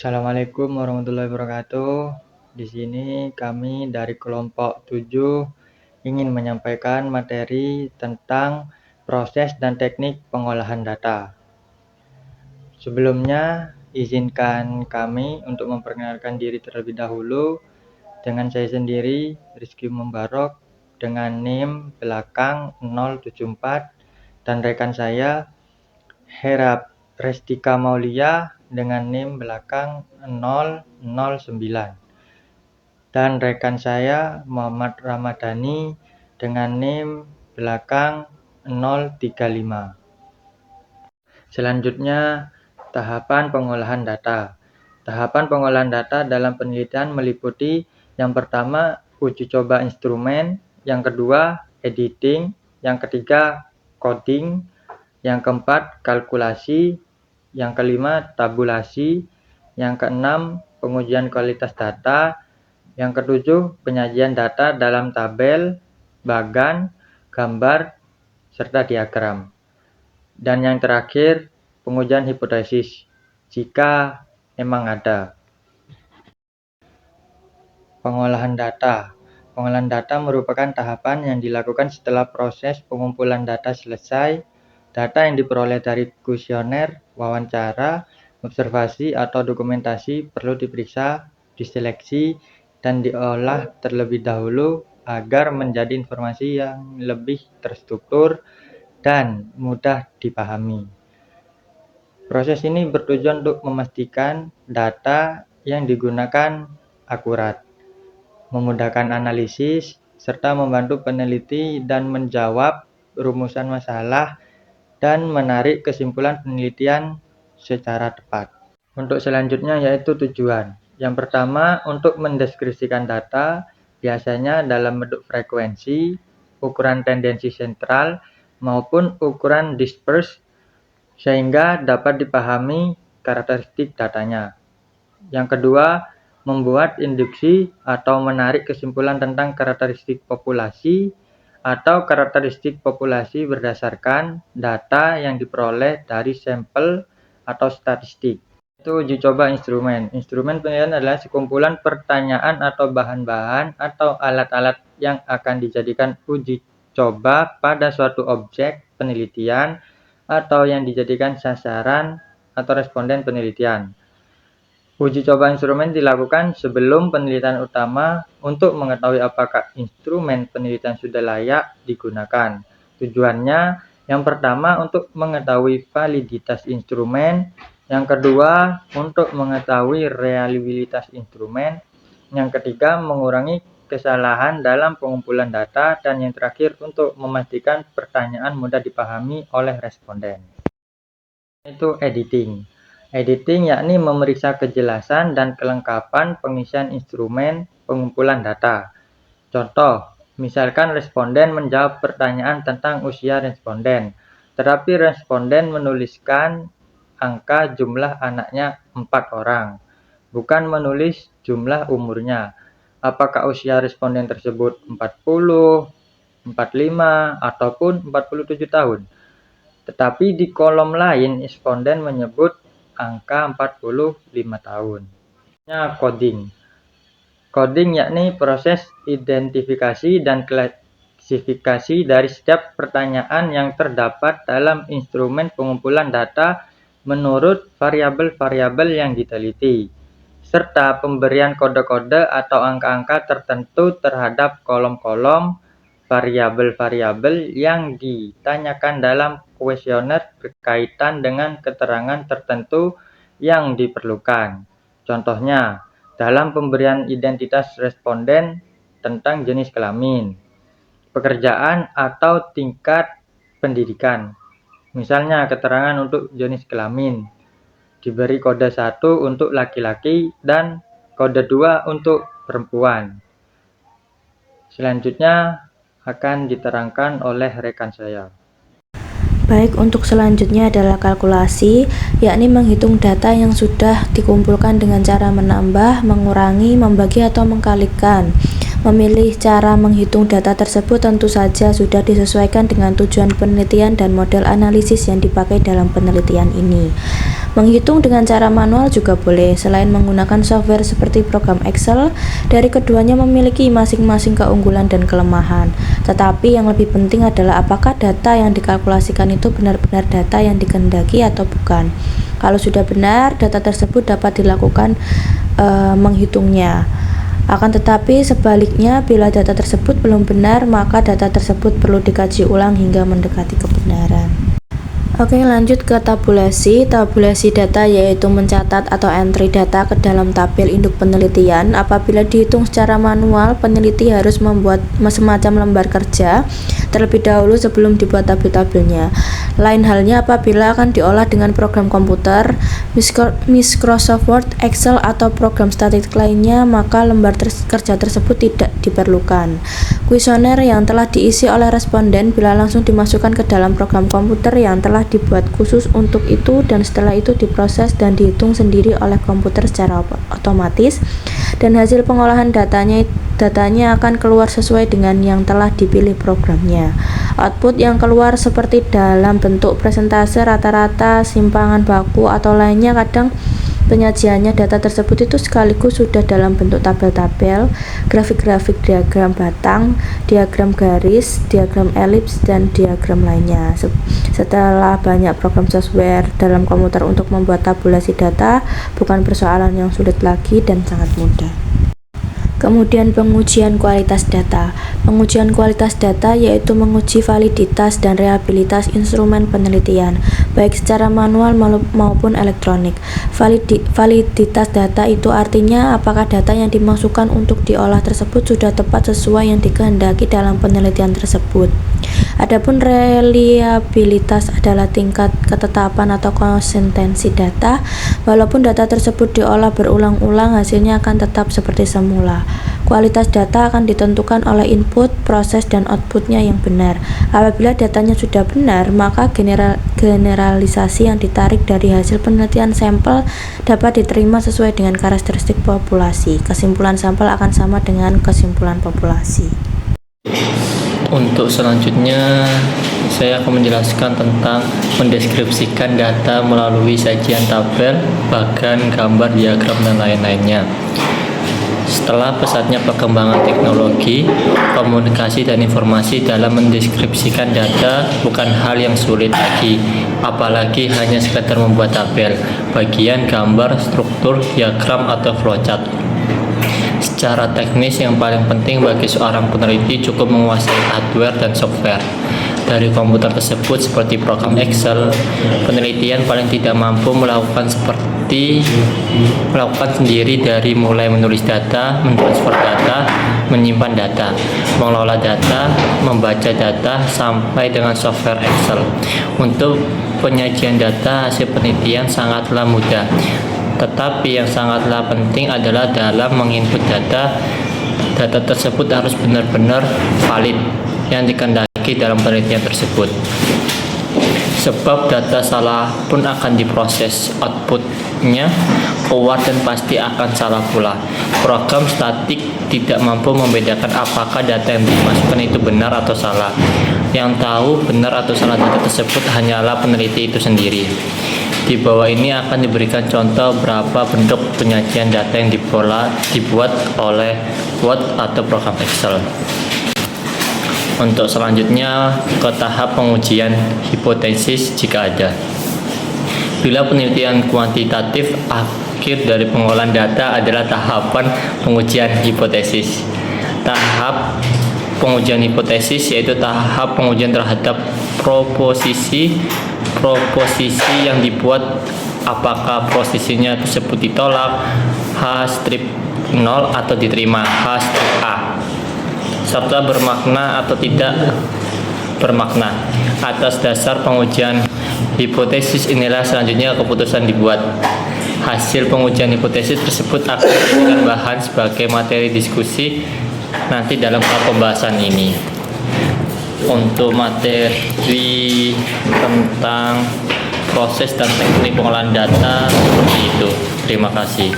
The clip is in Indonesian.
Assalamualaikum warahmatullahi wabarakatuh. Di sini kami dari kelompok 7 ingin menyampaikan materi tentang proses dan teknik pengolahan data. Sebelumnya, izinkan kami untuk memperkenalkan diri terlebih dahulu dengan saya sendiri, Rizky Membarok, dengan NIM belakang 074 dan rekan saya Herap Restika Maulia dengan NIM belakang 009 dan rekan saya Muhammad Ramadhani dengan NIM belakang 035. Selanjutnya, tahapan pengolahan data. Tahapan pengolahan data dalam penelitian meliputi yang pertama uji coba instrumen, yang kedua editing, yang ketiga coding, yang keempat kalkulasi, yang kelima tabulasi, yang keenam pengujian kualitas data, yang ketujuh penyajian data dalam tabel, bagan, gambar, serta diagram. Dan yang terakhir pengujian hipotesis jika memang ada. Pengolahan data. Pengolahan data merupakan tahapan yang dilakukan setelah proses pengumpulan data selesai. Data yang diperoleh dari kuesioner, wawancara, observasi, atau dokumentasi perlu diperiksa, diseleksi, dan diolah terlebih dahulu agar menjadi informasi yang lebih terstruktur dan mudah dipahami. Proses ini bertujuan untuk memastikan data yang digunakan akurat, memudahkan analisis, serta membantu peneliti dan menjawab rumusan masalah dan menarik kesimpulan penelitian secara tepat. Untuk selanjutnya yaitu tujuan. Yang pertama, untuk mendeskripsikan data, biasanya dalam bentuk frekuensi, ukuran tendensi sentral, maupun ukuran disperse, sehingga dapat dipahami karakteristik datanya. Yang kedua, membuat induksi atau menarik kesimpulan tentang karakteristik populasi atau karakteristik populasi berdasarkan data yang diperoleh dari sampel atau statistik. Itu uji coba instrumen. Instrumen penelitian adalah sekumpulan pertanyaan atau bahan-bahan atau alat-alat yang akan dijadikan uji coba pada suatu objek penelitian atau yang dijadikan sasaran atau responden penelitian. Uji coba instrumen dilakukan sebelum penelitian utama untuk mengetahui apakah instrumen penelitian sudah layak digunakan. Tujuannya yang pertama untuk mengetahui validitas instrumen, yang kedua untuk mengetahui reliabilitas instrumen, yang ketiga mengurangi kesalahan dalam pengumpulan data, dan yang terakhir untuk memastikan pertanyaan mudah dipahami oleh responden. Itu editing. Editing yakni memeriksa kejelasan dan kelengkapan pengisian instrumen pengumpulan data. Contoh, misalkan responden menjawab pertanyaan tentang usia responden, tetapi responden menuliskan angka jumlah anaknya 4 orang, bukan menulis jumlah umurnya. Apakah usia responden tersebut 40, 45, ataupun 47 tahun? Tetapi di kolom lain, responden menyebut angka 45 tahun. Coding. Coding yakni proses identifikasi dan klasifikasi dari setiap pertanyaan yang terdapat dalam instrumen pengumpulan data menurut variabel-variabel yang diteliti, serta pemberian kode-kode atau angka-angka tertentu terhadap kolom-kolom variabel-variabel yang ditanyakan dalam kuesioner berkaitan dengan keterangan tertentu yang diperlukan. Contohnya, dalam pemberian identitas responden tentang jenis kelamin, pekerjaan, atau tingkat pendidikan. Misalnya, keterangan untuk jenis kelamin diberi kode 1 untuk laki-laki dan kode 2 untuk perempuan. Selanjutnya akan diterangkan oleh rekan saya. Baik, untuk selanjutnya adalah kalkulasi, yakni menghitung data yang sudah dikumpulkan dengan cara menambah, mengurangi, membagi, atau mengkalikan. Memilih cara menghitung data tersebut tentu saja sudah disesuaikan dengan tujuan penelitian dan model analisis yang dipakai dalam penelitian ini. Menghitung dengan cara manual juga boleh, selain menggunakan software seperti program Excel. Dari keduanya memiliki masing-masing keunggulan dan kelemahan. Tetapi yang lebih penting adalah apakah data yang dikalkulasikan itu benar-benar data yang dikehendaki atau bukan. Kalau sudah benar, data tersebut dapat dilakukan menghitungnya. Akan tetapi sebaliknya, bila data tersebut belum benar, maka data tersebut perlu dikaji ulang hingga mendekati kebenaran. Oke, lanjut ke tabulasi. Tabulasi data yaitu mencatat atau entry data ke dalam tabel induk penelitian. Apabila dihitung secara manual, peneliti harus membuat semacam lembar kerja terlebih dahulu sebelum dibuat tabel-tabelnya. Lain halnya apabila akan diolah dengan program komputer, Microsoft Word, Excel, atau program statistik lainnya, maka lembar kerja tersebut tidak diperlukan. Kuesioner yang telah diisi oleh responden bila langsung dimasukkan ke dalam program komputer yang telah dibuat khusus untuk itu, dan setelah itu diproses dan dihitung sendiri oleh komputer secara otomatis, dan hasil pengolahan datanya akan keluar sesuai dengan yang telah dipilih programnya. Output yang keluar seperti dalam bentuk presentase, rata-rata, simpangan baku, atau lainnya. Kadang penyajiannya data tersebut itu sekaligus sudah dalam bentuk tabel-tabel, grafik-grafik, diagram batang, diagram garis, diagram elips, dan diagram lainnya. Setelah banyak program software dalam komputer untuk membuat tabulasi data, bukan persoalan yang sulit lagi dan sangat mudah. Kemudian pengujian kualitas data. Pengujian kualitas data yaitu menguji validitas dan reliabilitas instrumen penelitian, baik secara manual maupun elektronik. Validitas data itu artinya apakah data yang dimasukkan untuk diolah tersebut sudah tepat sesuai yang dikehendaki dalam penelitian tersebut. Adapun reliabilitas adalah tingkat ketetapan atau konsistensi data. Walaupun data tersebut diolah berulang-ulang, hasilnya akan tetap seperti semula. Kualitas data akan ditentukan oleh input, proses, dan outputnya yang benar. Apabila datanya sudah benar, maka generalisasi yang ditarik dari hasil penelitian sampel dapat diterima sesuai dengan karakteristik populasi. Kesimpulan sampel akan sama dengan kesimpulan populasi. Untuk selanjutnya, saya akan menjelaskan tentang mendeskripsikan data melalui sajian tabel, bahkan gambar, diagram, dan lain-lainnya. Setelah pesatnya perkembangan teknologi, komunikasi dan informasi dalam mendeskripsikan data bukan hal yang sulit lagi, apalagi hanya sekedar membuat tabel, bagian, gambar, struktur, diagram, atau flowchart. Secara teknis, yang paling penting bagi seorang peneliti cukup menguasai hardware dan software dari komputer tersebut seperti program Excel. Penelitian paling tidak mampu melakukan sendiri dari mulai menulis data, mentransfer data, menyimpan data, mengelola data, membaca data, sampai dengan software Excel. Untuk penyajian data hasil penelitian sangatlah mudah. Tetapi yang sangatlah penting adalah dalam menginput data tersebut harus benar-benar valid yang dikehendaki dalam penelitian tersebut. Sebab data salah pun akan diproses, outputnya keluar dan pasti akan salah pula. Program statik tidak mampu membedakan apakah data yang dimasukkan itu benar atau salah. Yang tahu benar atau salah data tersebut hanyalah peneliti itu sendiri. Di bawah ini akan diberikan contoh berapa bentuk penyajian data yang dibuat oleh Word atau program Excel. Untuk selanjutnya ke tahap pengujian hipotesis jika ada. Bila penelitian kuantitatif, akhir dari pengolahan data adalah tahapan pengujian hipotesis. Tahap pengujian hipotesis yaitu tahap pengujian terhadap proposisi yang dibuat, apakah posisinya tersebut ditolak, H'0 atau diterima, H'(A), serta bermakna atau tidak bermakna. Atas dasar pengujian hipotesis inilah selanjutnya keputusan dibuat. Hasil pengujian hipotesis tersebut akan dijadikan bahan sebagai materi diskusi nanti dalam pembahasan ini. Untuk materi tentang proses dan teknik pengolahan data seperti itu. Terima kasih.